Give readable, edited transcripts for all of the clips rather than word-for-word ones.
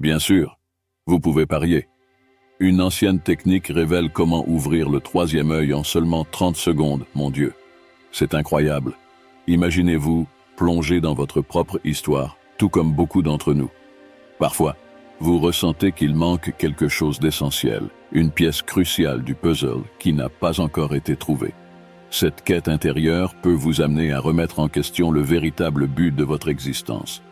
Bien sûr, vous pouvez parier. Une ancienne technique révèle comment ouvrir le troisième œil en seulement 30 secondes, mon Dieu. C'est incroyable. Imaginez-vous plonger dans votre propre histoire, tout comme beaucoup d'entre nous. Parfois, vous ressentez qu'il manque quelque chose d'essentiel, une pièce cruciale du puzzle qui n'a pas encore été trouvée. Cette quête intérieure peut vous amener à remettre en question le véritable but de votre existence.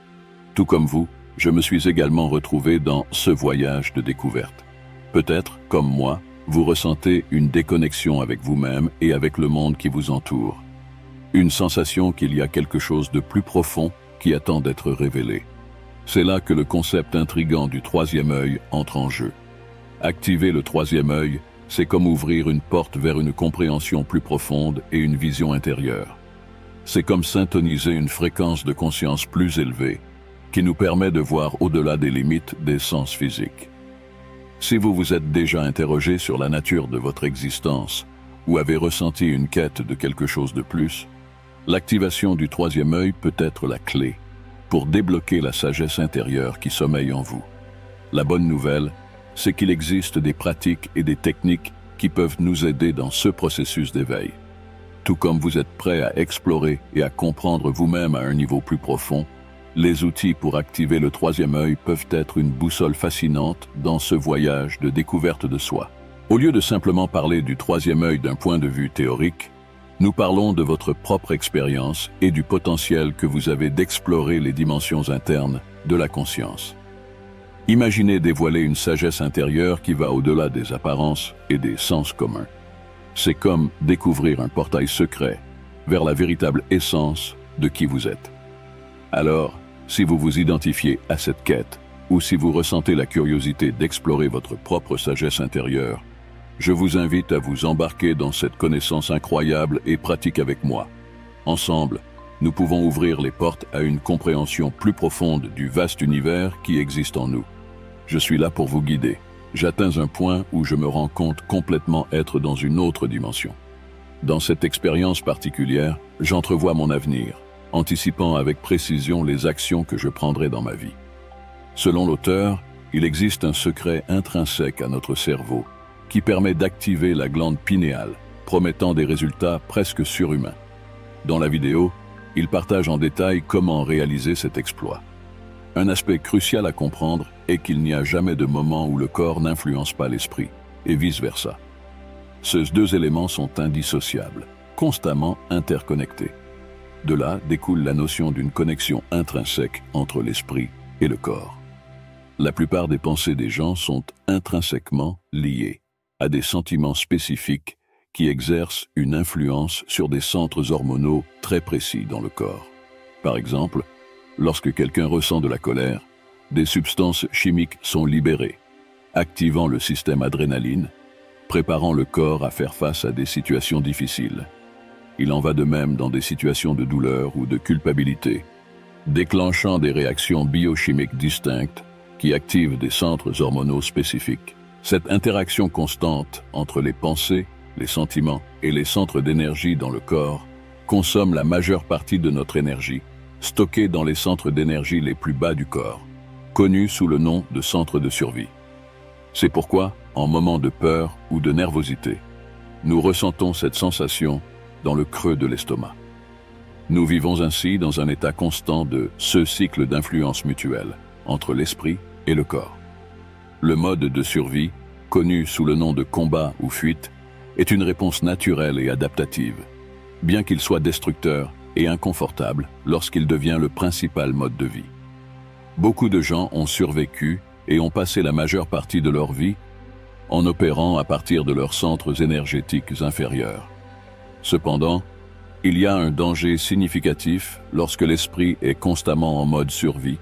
Tout comme vous, je me suis également retrouvé dans ce voyage de découverte. Peut-être, comme moi, vous ressentez une déconnexion avec vous-même et avec le monde qui vous entoure. Une sensation qu'il y a quelque chose de plus profond qui attend d'être révélé. C'est là que le concept intrigant du troisième œil entre en jeu. Activer le troisième œil, c'est comme ouvrir une porte vers une compréhension plus profonde et une vision intérieure. C'est comme syntoniser une fréquence de conscience plus élevée, qui nous permet de voir au-delà des limites des sens physiques. Si vous vous êtes déjà interrogé sur la nature de votre existence, ou avez ressenti une quête de quelque chose de plus, l'activation du troisième œil peut être la clé pour débloquer la sagesse intérieure qui sommeille en vous. La bonne nouvelle, c'est qu'il existe des pratiques et des techniques qui peuvent nous aider dans ce processus d'éveil. Tout comme vous êtes prêt à explorer et à comprendre vous-même à un niveau plus profond, les outils pour activer le troisième œil peuvent être une boussole fascinante dans ce voyage de découverte de soi. Au lieu de simplement parler du troisième œil d'un point de vue théorique, nous parlons de votre propre expérience et du potentiel que vous avez d'explorer les dimensions internes de la conscience. Imaginez dévoiler une sagesse intérieure qui va au-delà des apparences et des sens communs. C'est comme découvrir un portail secret vers la véritable essence de qui vous êtes. Alors, si vous vous identifiez à cette quête, ou si vous ressentez la curiosité d'explorer votre propre sagesse intérieure, je vous invite à vous embarquer dans cette connaissance incroyable et pratique avec moi. Ensemble, nous pouvons ouvrir les portes à une compréhension plus profonde du vaste univers qui existe en nous. Je suis là pour vous guider. J'atteins un point où je me rends compte complètement être dans une autre dimension. Dans cette expérience particulière, j'entrevois mon avenir, anticipant avec précision les actions que je prendrai dans ma vie. Selon l'auteur, il existe un secret intrinsèque à notre cerveau qui permet d'activer la glande pinéale, promettant des résultats presque surhumains. Dans la vidéo, il partage en détail comment réaliser cet exploit. Un aspect crucial à comprendre est qu'il n'y a jamais de moment où le corps n'influence pas l'esprit, et vice-versa. Ces deux éléments sont indissociables, constamment interconnectés. De là découle la notion d'une connexion intrinsèque entre l'esprit et le corps. La plupart des pensées des gens sont intrinsèquement liées à des sentiments spécifiques qui exercent une influence sur des centres hormonaux très précis dans le corps. Par exemple, lorsque quelqu'un ressent de la colère, des substances chimiques sont libérées, activant le système adrénaline, préparant le corps à faire face à des situations difficiles. Il en va de même dans des situations de douleur ou de culpabilité, déclenchant des réactions biochimiques distinctes qui activent des centres hormonaux spécifiques. Cette interaction constante entre les pensées, les sentiments et les centres d'énergie dans le corps consomme la majeure partie de notre énergie, stockée dans les centres d'énergie les plus bas du corps, connus sous le nom de centres de survie. C'est pourquoi, en moments de peur ou de nervosité, nous ressentons cette sensation dans le creux de l'estomac. Nous vivons ainsi dans un état constant de ce cycle d'influence mutuelle entre l'esprit et le corps. Le mode de survie, connu sous le nom de combat ou fuite, est une réponse naturelle et adaptative, bien qu'il soit destructeur et inconfortable lorsqu'il devient le principal mode de vie. Beaucoup de gens ont survécu et ont passé la majeure partie de leur vie en opérant à partir de leurs centres énergétiques inférieurs. Cependant, il y a un danger significatif lorsque l'esprit est constamment en mode survie,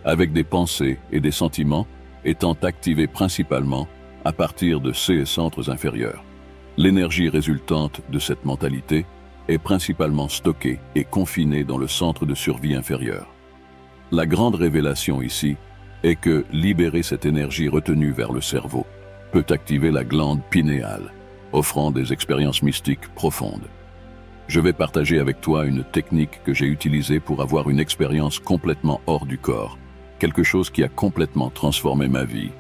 avec des pensées et des sentiments étant activés principalement à partir de ces centres inférieurs. L'énergie résultante de cette mentalité est principalement stockée et confinée dans le centre de survie inférieur. La grande révélation ici est que libérer cette énergie retenue vers le cerveau peut activer la glande pinéale, offrant des expériences mystiques profondes. Je vais partager avec toi une technique que j'ai utilisée pour avoir une expérience complètement hors du corps, quelque chose qui a complètement transformé ma vie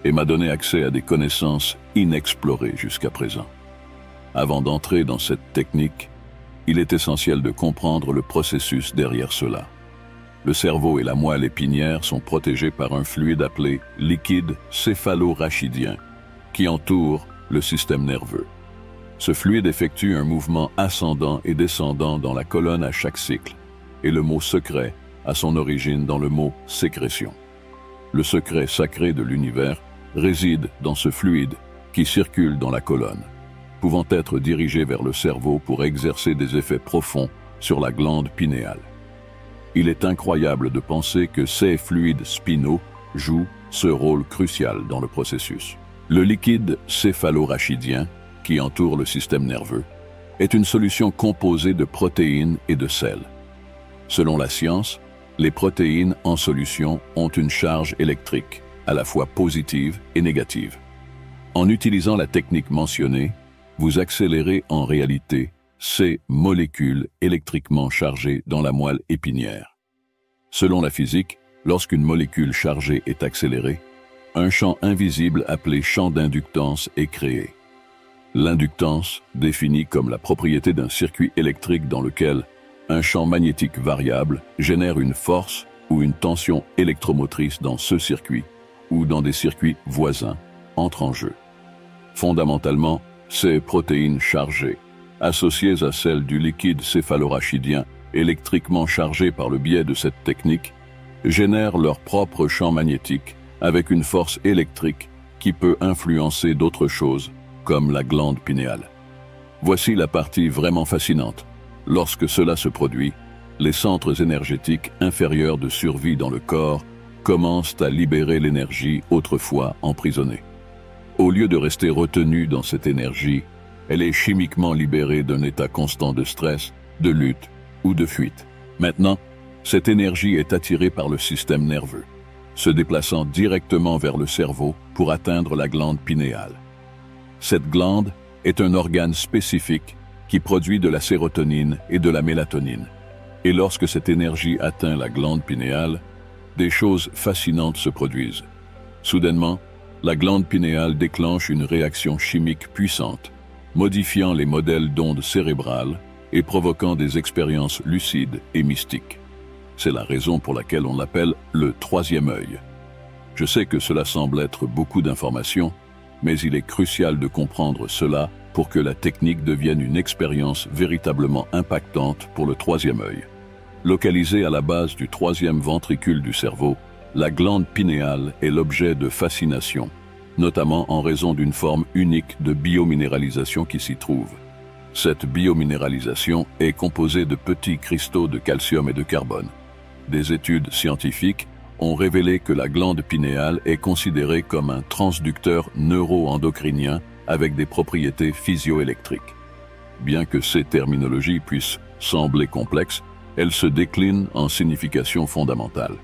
et m'a donné accès à des connaissances inexplorées jusqu'à présent. Avant d'entrer dans cette technique, il est essentiel de comprendre le processus derrière cela. Le cerveau et la moelle épinière sont protégés par un fluide appelé liquide céphalo-rachidien qui entoure le système nerveux. Ce fluide effectue un mouvement ascendant et descendant dans la colonne à chaque cycle, et le mot secret a son origine dans le mot sécrétion. Le secret sacré de l'univers réside dans ce fluide qui circule dans la colonne, pouvant être dirigé vers le cerveau pour exercer des effets profonds sur la glande pinéale. Il est incroyable de penser que ces fluides spinaux jouent ce rôle crucial dans le processus. Le liquide céphalo-rachidien, qui entoure le système nerveux, est une solution composée de protéines et de sel. Selon la science, les protéines en solution ont une charge électrique, à la fois positive et négative. En utilisant la technique mentionnée, vous accélérez en réalité ces molécules électriquement chargées dans la moelle épinière. Selon la physique, lorsqu'une molécule chargée est accélérée, un champ invisible appelé champ d'inductance est créé. L'inductance, définie comme la propriété d'un circuit électrique dans lequel un champ magnétique variable génère une force ou une tension électromotrice dans ce circuit ou dans des circuits voisins, entre en jeu. Fondamentalement, ces protéines chargées, associées à celles du liquide céphalorachidien électriquement chargé par le biais de cette technique, génèrent leur propre champ magnétique avec une force électrique qui peut influencer d'autres choses, comme la glande pinéale. Voici la partie vraiment fascinante. Lorsque cela se produit, les centres énergétiques inférieurs de survie dans le corps commencent à libérer l'énergie autrefois emprisonnée. Au lieu de rester retenue dans cette énergie, elle est chimiquement libérée d'un état constant de stress, de lutte ou de fuite. Maintenant, cette énergie est attirée par le système nerveux, se déplaçant directement vers le cerveau pour atteindre la glande pinéale. Cette glande est un organe spécifique qui produit de la sérotonine et de la mélatonine. Et lorsque cette énergie atteint la glande pinéale, des choses fascinantes se produisent. Soudainement, la glande pinéale déclenche une réaction chimique puissante, modifiant les modèles d'ondes cérébrales et provoquant des expériences lucides et mystiques. C'est la raison pour laquelle on l'appelle le troisième œil. Je sais que cela semble être beaucoup d'informations, mais il est crucial de comprendre cela pour que la technique devienne une expérience véritablement impactante pour le troisième œil. Localisée à la base du troisième ventricule du cerveau, la glande pinéale est l'objet de fascination, notamment en raison d'une forme unique de biominéralisation qui s'y trouve. Cette biominéralisation est composée de petits cristaux de calcium et de carbone. Des études scientifiques ont révélé que la glande pinéale est considérée comme un transducteur neuro-endocrinien avec des propriétés physio-électriques. Bien que ces terminologies puissent sembler complexes, elles se déclinent en signification fondamentale.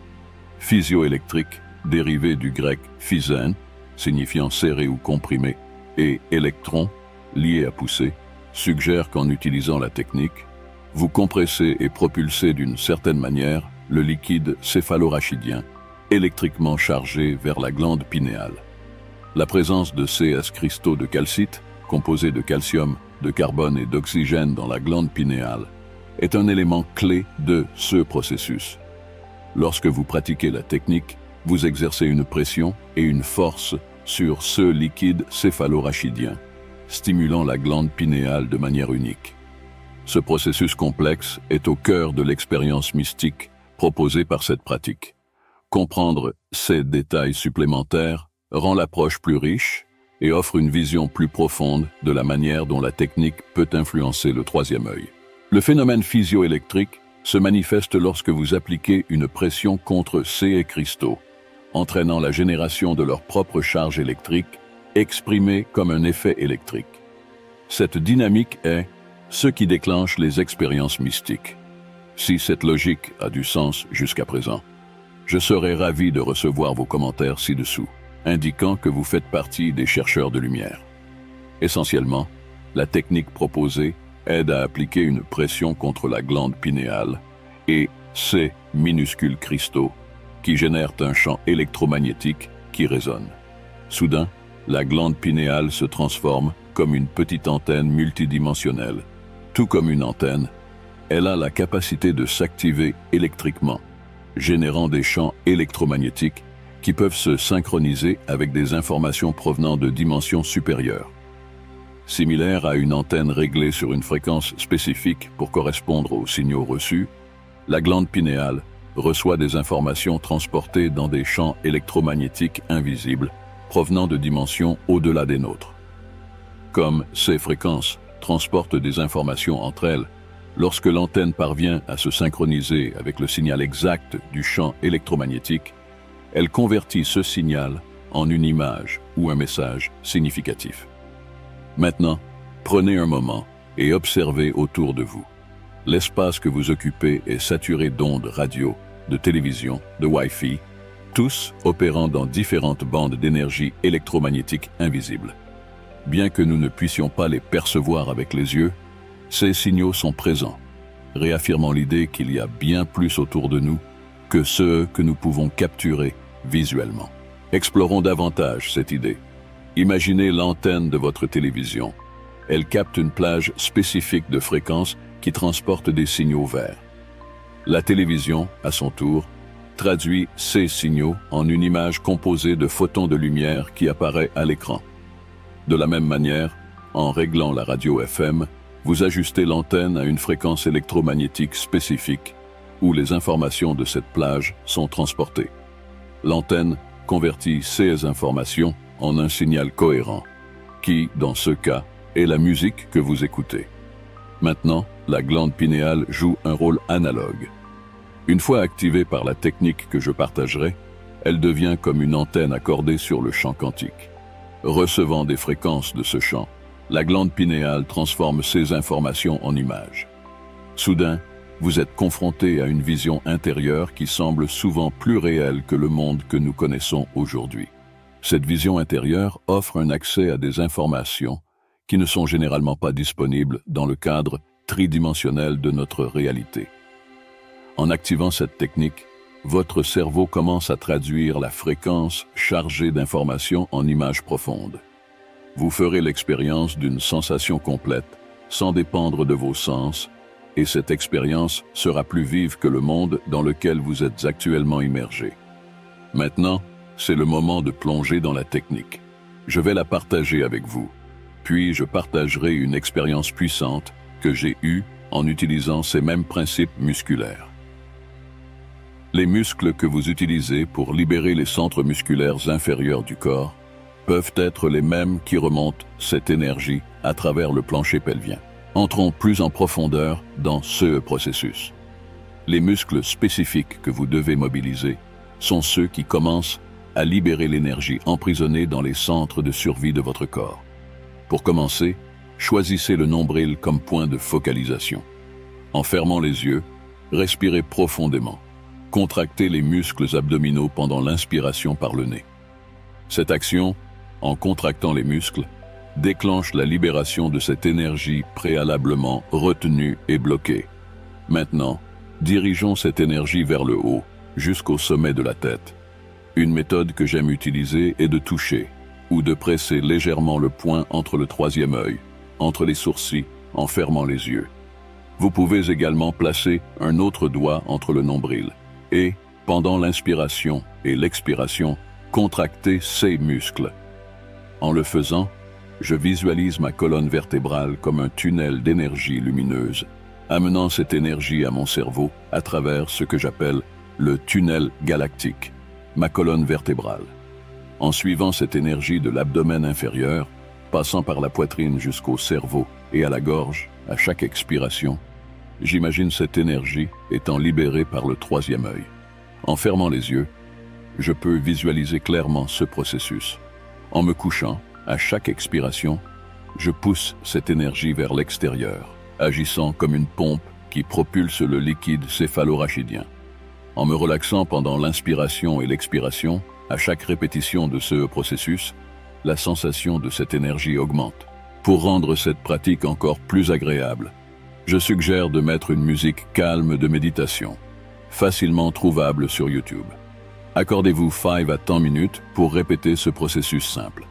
Physio-électrique, dérivé du grec physène, signifiant serré ou comprimé, et électron, lié à pousser, suggère qu'en utilisant la technique, vous compressez et propulsez d'une certaine manière le liquide céphalorachidien, électriquement chargé vers la glande pinéale. La présence de ces cristaux de calcite, composés de calcium, de carbone et d'oxygène dans la glande pinéale, est un élément clé de ce processus. Lorsque vous pratiquez la technique, vous exercez une pression et une force sur ce liquide céphalorachidien, stimulant la glande pinéale de manière unique. Ce processus complexe est au cœur de l'expérience mystique proposée par cette pratique. Comprendre ces détails supplémentaires rend l'approche plus riche et offre une vision plus profonde de la manière dont la technique peut influencer le troisième œil. Le phénomène physio-électrique se manifeste lorsque vous appliquez une pression contre ces cristaux, entraînant la génération de leur propre charge électrique, exprimée comme un effet électrique. Cette dynamique est ce qui déclenche les expériences mystiques. Si cette logique a du sens jusqu'à présent, je serais ravi de recevoir vos commentaires ci-dessous, indiquant que vous faites partie des chercheurs de lumière. Essentiellement, la technique proposée aide à appliquer une pression contre la glande pinéale et ces minuscules cristaux qui génèrent un champ électromagnétique qui résonne. Soudain, la glande pinéale se transforme comme une petite antenne multidimensionnelle. Tout comme une antenne, elle a la capacité de s'activer électriquement, générant des champs électromagnétiques qui peuvent se synchroniser avec des informations provenant de dimensions supérieures. Similaire à une antenne réglée sur une fréquence spécifique pour correspondre aux signaux reçus, la glande pinéale reçoit des informations transportées dans des champs électromagnétiques invisibles provenant de dimensions au-delà des nôtres. Comme ces fréquences transportent des informations entre elles, lorsque l'antenne parvient à se synchroniser avec le signal exact du champ électromagnétique, elle convertit ce signal en une image ou un message significatif. Maintenant, prenez un moment et observez autour de vous. L'espace que vous occupez est saturé d'ondes radio, de télévision, de Wi-Fi, tous opérant dans différentes bandes d'énergie électromagnétique invisibles. Bien que nous ne puissions pas les percevoir avec les yeux, ces signaux sont présents, réaffirmant l'idée qu'il y a bien plus autour de nous que ceux que nous pouvons capturer visuellement. Explorons davantage cette idée. Imaginez l'antenne de votre télévision. Elle capte une plage spécifique de fréquences qui transporte des signaux verts. La télévision, à son tour, traduit ces signaux en une image composée de photons de lumière qui apparaît à l'écran. De la même manière, en réglant la radio FM, vous ajustez l'antenne à une fréquence électromagnétique spécifique où les informations de cette plage sont transportées. L'antenne convertit ces informations en un signal cohérent, qui, dans ce cas, est la musique que vous écoutez. Maintenant, la glande pinéale joue un rôle analogue. Une fois activée par la technique que je partagerai, elle devient comme une antenne accordée sur le champ quantique. Recevant des fréquences de ce champ, la glande pinéale transforme ces informations en images. Soudain, vous êtes confronté à une vision intérieure qui semble souvent plus réelle que le monde que nous connaissons aujourd'hui. Cette vision intérieure offre un accès à des informations qui ne sont généralement pas disponibles dans le cadre tridimensionnel de notre réalité. En activant cette technique, votre cerveau commence à traduire la fréquence chargée d'informations en images profondes. Vous ferez l'expérience d'une sensation complète, sans dépendre de vos sens, et cette expérience sera plus vive que le monde dans lequel vous êtes actuellement immergé. Maintenant, c'est le moment de plonger dans la technique. Je vais la partager avec vous, puis je partagerai une expérience puissante que j'ai eue en utilisant ces mêmes principes musculaires. Les muscles que vous utilisez pour libérer les centres musculaires inférieurs du corps peuvent être les mêmes qui remontent cette énergie à travers le plancher pelvien. Entrons plus en profondeur dans ce processus. Les muscles spécifiques que vous devez mobiliser sont ceux qui commencent à libérer l'énergie emprisonnée dans les centres de survie de votre corps. Pour commencer, choisissez le nombril comme point de focalisation. En fermant les yeux, respirez profondément. Contractez les muscles abdominaux pendant l'inspiration par le nez. Cette action, en contractant les muscles, déclenche la libération de cette énergie préalablement retenue et bloquée. Maintenant, dirigeons cette énergie vers le haut, jusqu'au sommet de la tête. Une méthode que j'aime utiliser est de toucher, ou de presser légèrement le poing entre le troisième œil, entre les sourcils, en fermant les yeux. Vous pouvez également placer un autre doigt entre le nombril, et, pendant l'inspiration et l'expiration, contracter ces muscles. En le faisant, je visualise ma colonne vertébrale comme un tunnel d'énergie lumineuse, amenant cette énergie à mon cerveau à travers ce que j'appelle le tunnel galactique, ma colonne vertébrale. En suivant cette énergie de l'abdomen inférieur, passant par la poitrine jusqu'au cerveau et à la gorge, à chaque expiration, j'imagine cette énergie étant libérée par le troisième œil. En fermant les yeux, je peux visualiser clairement ce processus. En me couchant, à chaque expiration, je pousse cette énergie vers l'extérieur, agissant comme une pompe qui propulse le liquide céphalorachidien. En me relaxant pendant l'inspiration et l'expiration, à chaque répétition de ce processus, la sensation de cette énergie augmente. Pour rendre cette pratique encore plus agréable, je suggère de mettre une musique calme de méditation, facilement trouvable sur YouTube. Accordez-vous 5 à 10 minutes pour répéter ce processus simple.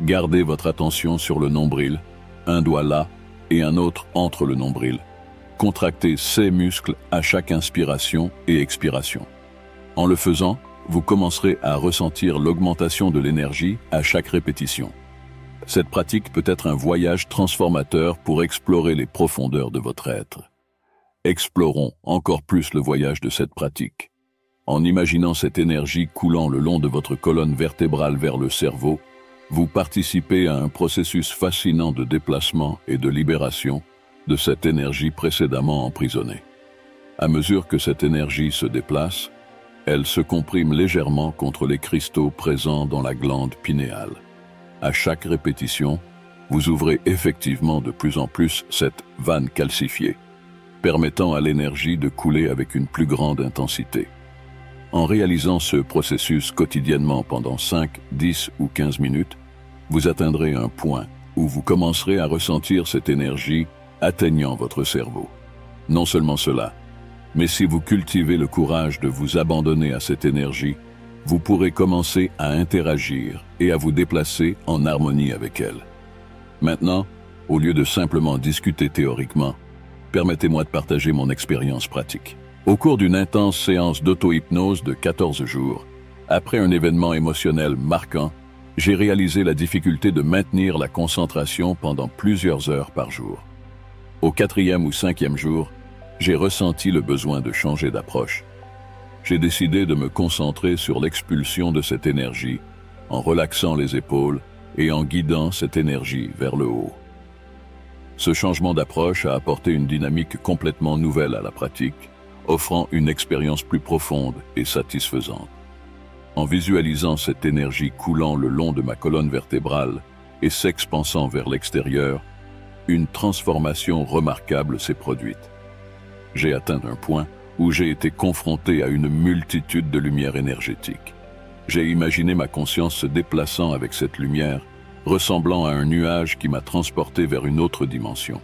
Gardez votre attention sur le nombril, un doigt là et un autre entre le nombril. Contractez ces muscles à chaque inspiration et expiration. En le faisant, vous commencerez à ressentir l'augmentation de l'énergie à chaque répétition. Cette pratique peut être un voyage transformateur pour explorer les profondeurs de votre être. Explorons encore plus le voyage de cette pratique. En imaginant cette énergie coulant le long de votre colonne vertébrale vers le cerveau, vous participez à un processus fascinant de déplacement et de libération de cette énergie précédemment emprisonnée. À mesure que cette énergie se déplace, elle se comprime légèrement contre les cristaux présents dans la glande pinéale. À chaque répétition, vous ouvrez effectivement de plus en plus cette vanne calcifiée, permettant à l'énergie de couler avec une plus grande intensité. En réalisant ce processus quotidiennement pendant 5, 10 ou 15 minutes, vous atteindrez un point où vous commencerez à ressentir cette énergie atteignant votre cerveau. Non seulement cela, mais si vous cultivez le courage de vous abandonner à cette énergie, vous pourrez commencer à interagir et à vous déplacer en harmonie avec elle. Maintenant, au lieu de simplement discuter théoriquement, permettez-moi de partager mon expérience pratique. Au cours d'une intense séance d'auto-hypnose de 14 jours, après un événement émotionnel marquant, j'ai réalisé la difficulté de maintenir la concentration pendant plusieurs heures par jour. Au 4e ou 5e jour, j'ai ressenti le besoin de changer d'approche. J'ai décidé de me concentrer sur l'expulsion de cette énergie, en relaxant les épaules et en guidant cette énergie vers le haut. Ce changement d'approche a apporté une dynamique complètement nouvelle à la pratique, offrant une expérience plus profonde et satisfaisante. En visualisant cette énergie coulant le long de ma colonne vertébrale et s'expansant vers l'extérieur, une transformation remarquable s'est produite. J'ai atteint un point où j'ai été confronté à une multitude de lumières énergétiques. J'ai imaginé ma conscience se déplaçant avec cette lumière, ressemblant à un nuage qui m'a transporté vers une autre dimension.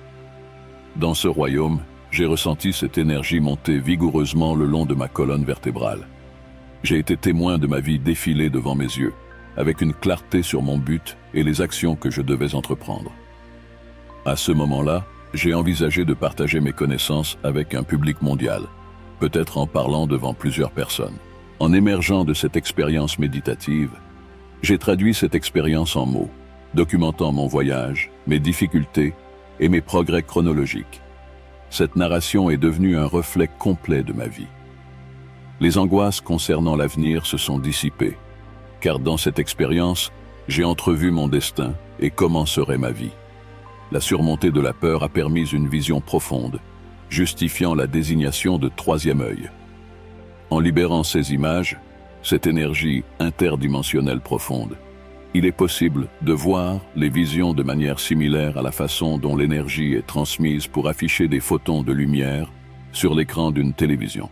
Dans ce royaume, j'ai ressenti cette énergie monter vigoureusement le long de ma colonne vertébrale. J'ai été témoin de ma vie défiler devant mes yeux, avec une clarté sur mon but et les actions que je devais entreprendre. À ce moment-là, j'ai envisagé de partager mes connaissances avec un public mondial, peut-être en parlant devant plusieurs personnes. En émergeant de cette expérience méditative, j'ai traduit cette expérience en mots, documentant mon voyage, mes difficultés et mes progrès chronologiques. Cette narration est devenue un reflet complet de ma vie. Les angoisses concernant l'avenir se sont dissipées, car dans cette expérience, j'ai entrevu mon destin et comment serait ma vie. La surmontée de la peur a permis une vision profonde, justifiant la désignation de troisième œil. En libérant ces images, cette énergie interdimensionnelle profonde, il est possible de voir les visions de manière similaire à la façon dont l'énergie est transmise pour afficher des photons de lumière sur l'écran d'une télévision.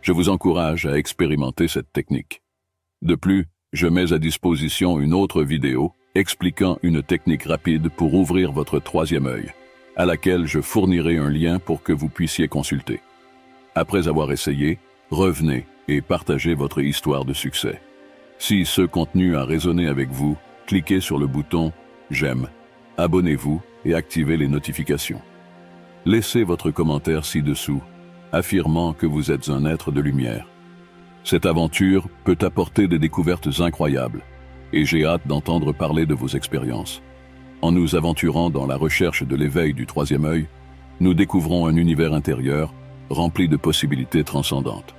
Je vous encourage à expérimenter cette technique. De plus, je mets à disposition une autre vidéo expliquant une technique rapide pour ouvrir votre troisième œil, à laquelle je fournirai un lien pour que vous puissiez consulter. Après avoir essayé, revenez et partagez votre histoire de succès. Si ce contenu a résonné avec vous, cliquez sur le bouton « J'aime », abonnez-vous et activez les notifications. Laissez votre commentaire ci-dessous, affirmant que vous êtes un être de lumière. Cette aventure peut apporter des découvertes incroyables, et j'ai hâte d'entendre parler de vos expériences. En nous aventurant dans la recherche de l'éveil du troisième œil, nous découvrons un univers intérieur rempli de possibilités transcendantes.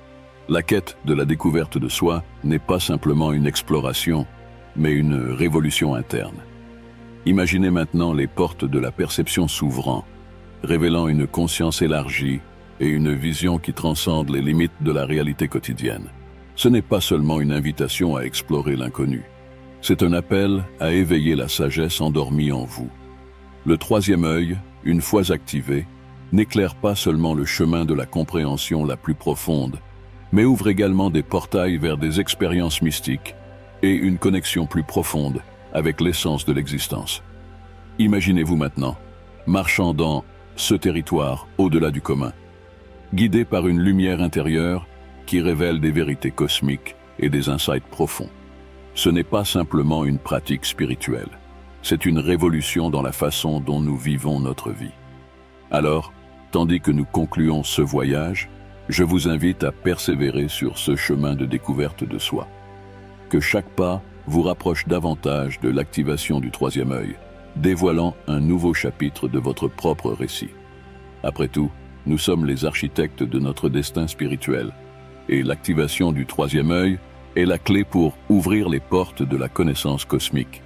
La quête de la découverte de soi n'est pas simplement une exploration, mais une révolution interne. Imaginez maintenant les portes de la perception s'ouvrant, révélant une conscience élargie et une vision qui transcende les limites de la réalité quotidienne. Ce n'est pas seulement une invitation à explorer l'inconnu. C'est un appel à éveiller la sagesse endormie en vous. Le troisième œil, une fois activé, n'éclaire pas seulement le chemin de la compréhension la plus profonde, mais ouvre également des portails vers des expériences mystiques et une connexion plus profonde avec l'essence de l'existence. Imaginez-vous maintenant, marchant dans ce territoire au-delà du commun. Guidé par une lumière intérieure, qui révèle des vérités cosmiques et des insights profonds. Ce n'est pas simplement une pratique spirituelle, c'est une révolution dans la façon dont nous vivons notre vie. Alors, tandis que nous concluons ce voyage, je vous invite à persévérer sur ce chemin de découverte de soi. Que chaque pas vous rapproche davantage de l'activation du troisième œil, dévoilant un nouveau chapitre de votre propre récit. Après tout, nous sommes les architectes de notre destin spirituel, et l'activation du troisième œil est la clé pour ouvrir les portes de la connaissance cosmique.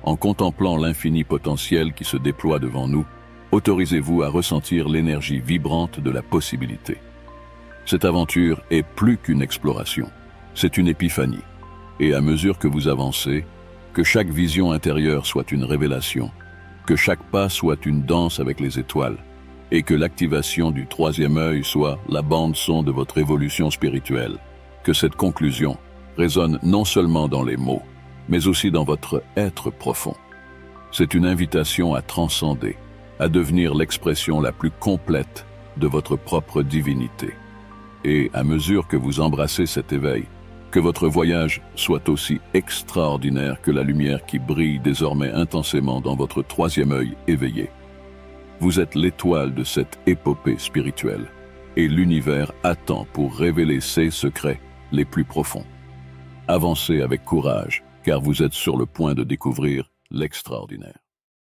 En contemplant l'infini potentiel qui se déploie devant nous, autorisez-vous à ressentir l'énergie vibrante de la possibilité. Cette aventure est plus qu'une exploration, c'est une épiphanie. Et à mesure que vous avancez, que chaque vision intérieure soit une révélation, que chaque pas soit une danse avec les étoiles, et que l'activation du troisième œil soit la bande-son de votre évolution spirituelle, que cette conclusion résonne non seulement dans les mots, mais aussi dans votre être profond. C'est une invitation à transcender, à devenir l'expression la plus complète de votre propre divinité. Et à mesure que vous embrassez cet éveil, que votre voyage soit aussi extraordinaire que la lumière qui brille désormais intensément dans votre troisième œil éveillé. Vous êtes l'étoile de cette épopée spirituelle, et l'univers attend pour révéler ses secrets les plus profonds. Avancez avec courage, car vous êtes sur le point de découvrir l'extraordinaire.